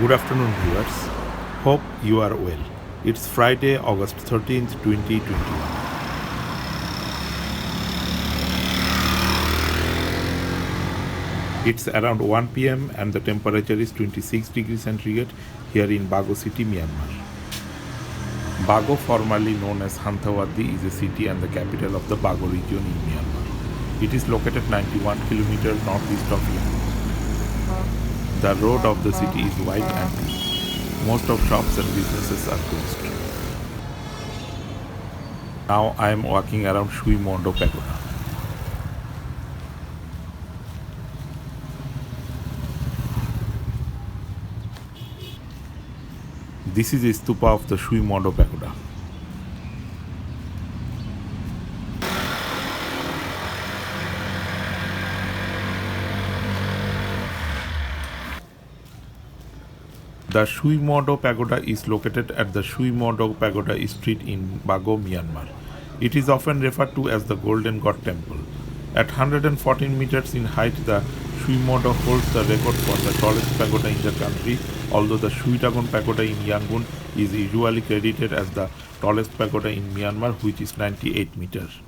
Good afternoon, viewers. Hope you are well. It's Friday, August 13th, 2021. It's around 1 pm and the temperature is 26 degrees centigrade here in Bago city, Myanmar. Bago, formerly known as Hanthawaddy, is a city and the capital of the Bago region in Myanmar. It is located 91 kilometers northeast of Yangon. The road of the city is wide and clean. Most of shops and businesses are closed. Now I am walking around Shwe Pagoda. This is a stupa of the Shwe Pagoda. The Shwe Pagoda is located at the Shwe Pagoda Street in Bago, Myanmar. It is often referred to as the Golden God Temple. At 114 meters in height, the Shwe holds the record for the tallest pagoda in the country, although the Shwe Pagoda in Yangon is usually credited as the tallest pagoda in Myanmar, which is 98 meters.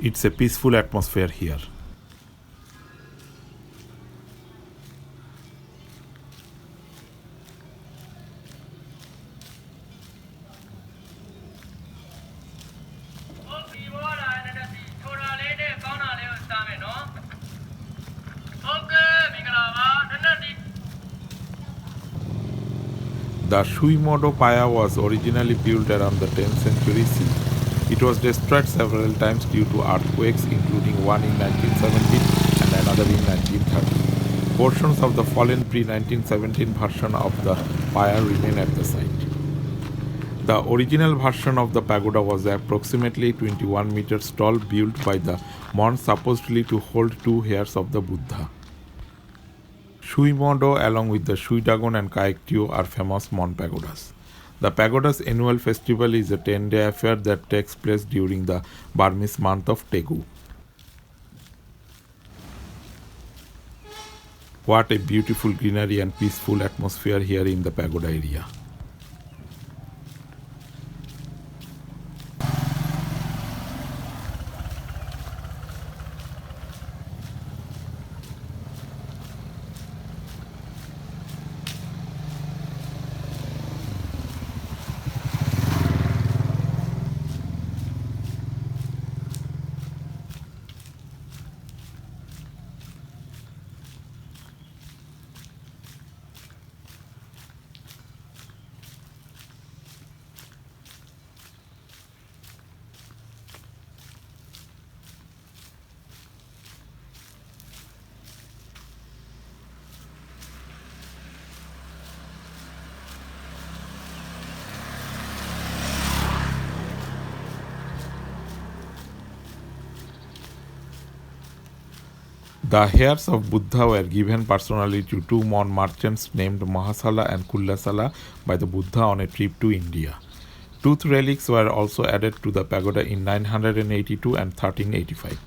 It's a peaceful atmosphere here. The Shwe Paya was originally built around the 10th century CE. It was destroyed several times due to earthquakes, including one in 1917 and another in 1930. Portions of the fallen pre-1917 version of the Paya remain at the site. The original version of the pagoda was approximately 21 meters tall, built by the monks supposedly to hold two hairs of the Buddha. Shwe along with the Shwe Dagon and Kaiktio are famous Mon pagodas. The pagoda's annual festival is a 10-day affair that takes place during the Burmese month of Tegu. What a beautiful greenery and peaceful atmosphere here in the pagoda area. The hairs of Buddha were given personally to two Mon merchants named Mahasala and Kullasala by the Buddha on a trip to India. Tooth relics were also added to the pagoda in 982 and 1385.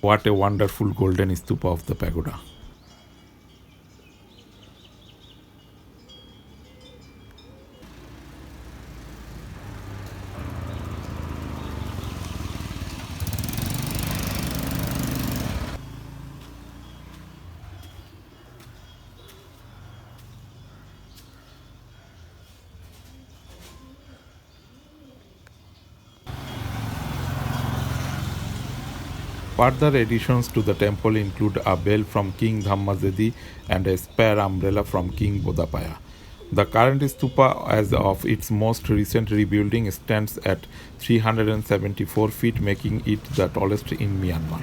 What a wonderful golden stupa of the pagoda. Further additions to the temple include a bell from King Dhammajedi and a spare umbrella from King Bodapaya. The current stupa, as of its most recent rebuilding, stands at 374 feet, making it the tallest in Myanmar.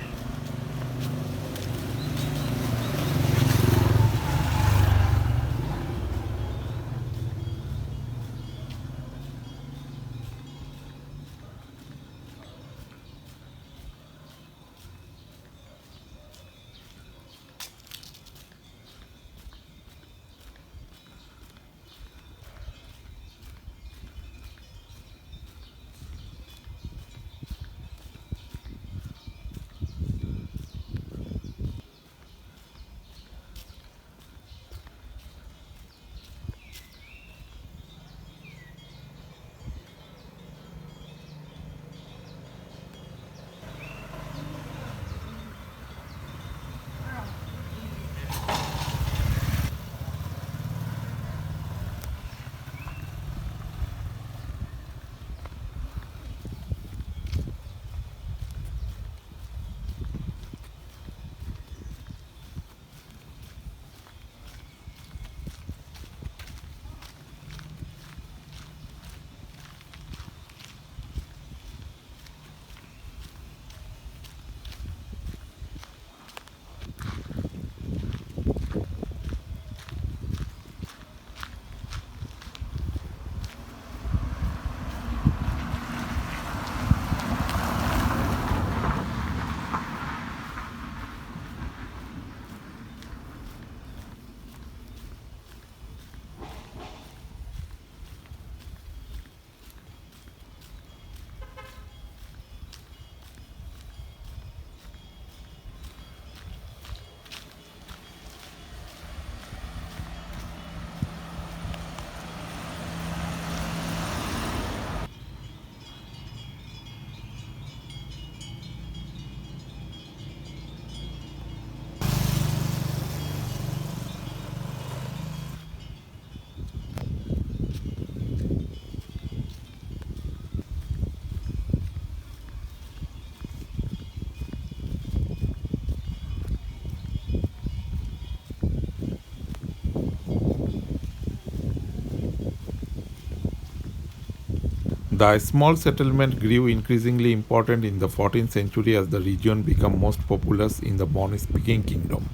The small settlement grew increasingly important in the 14th century as the region became most populous in the Bon-speaking kingdom.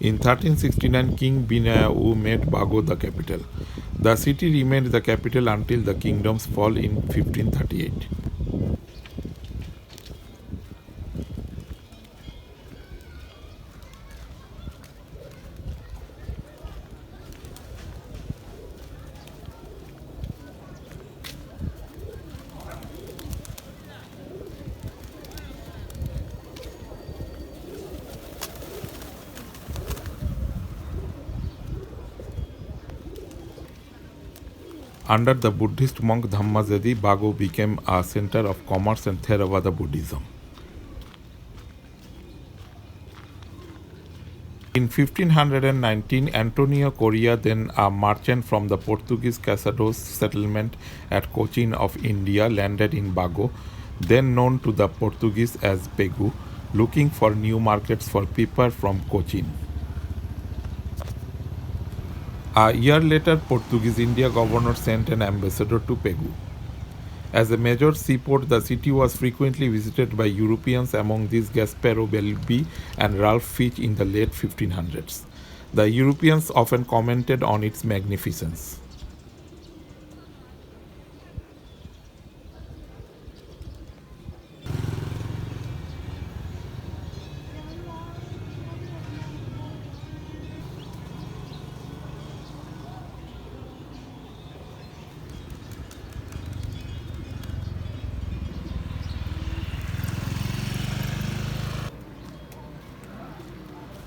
In 1369, King Binayau made Bago the capital. The city remained the capital until the kingdom's fall in 1538. Under the Buddhist monk Dhammajedi, Bago became a center of commerce and Theravada Buddhism. In 1519, Antonio Correa, then a merchant from the Portuguese Casados settlement at Cochin of India, landed in Bago, then known to the Portuguese as Pegu, looking for new markets for paper from Cochin. A year later, Portuguese India governor sent an ambassador to Pegu. As a major seaport, the city was frequently visited by Europeans, among these Gasparo Belbi and Ralph Fitch in the late 1500s. The Europeans often commented on its magnificence.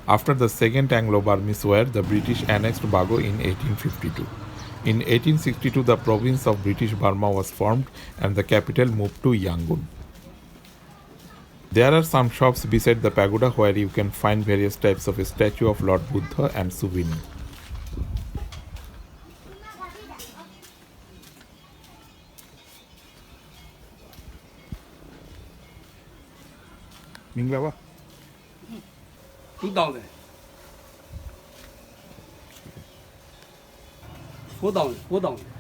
After the Second Anglo-Burmese War, the British annexed Bago in 1852. In 1862, the province of British Burma was formed and the capital moved to Yangon. There are some shops beside the pagoda where you can find various types of a statue of Lord Buddha and souvenirs. မင်္ဂလာပါ 2000 4000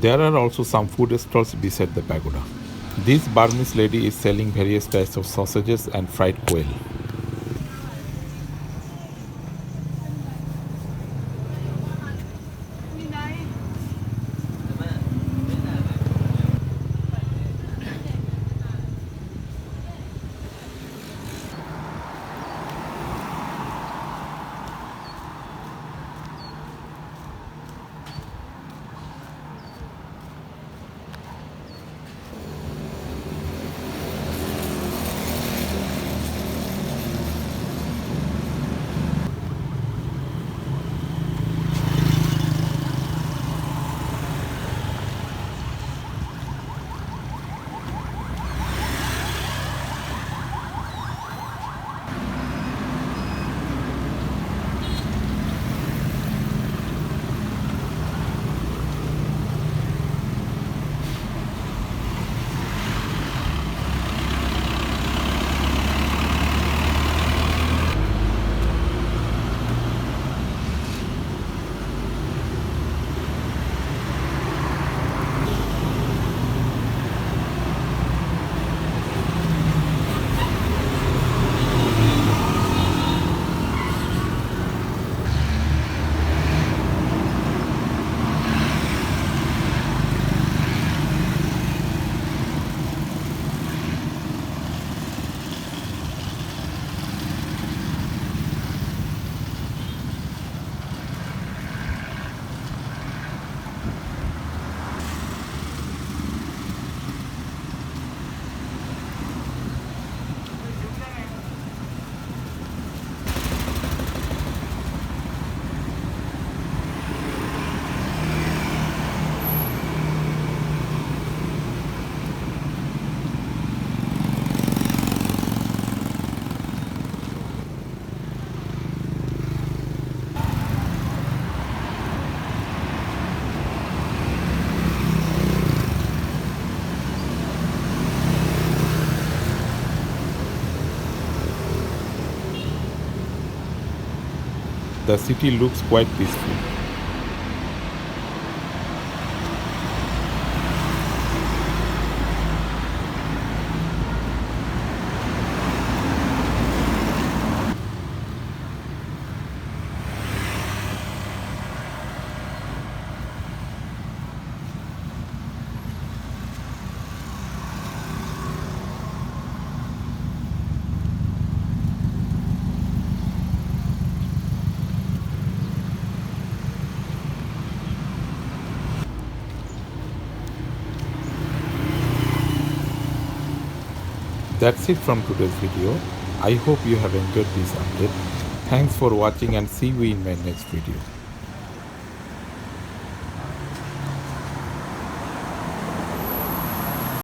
There are also some food stalls beside the pagoda. This Burmese lady is selling various types of sausages and fried quail. The city looks quite peaceful. That's it from today's video. I hope you have enjoyed this update. Thanks for watching and see you in my next video.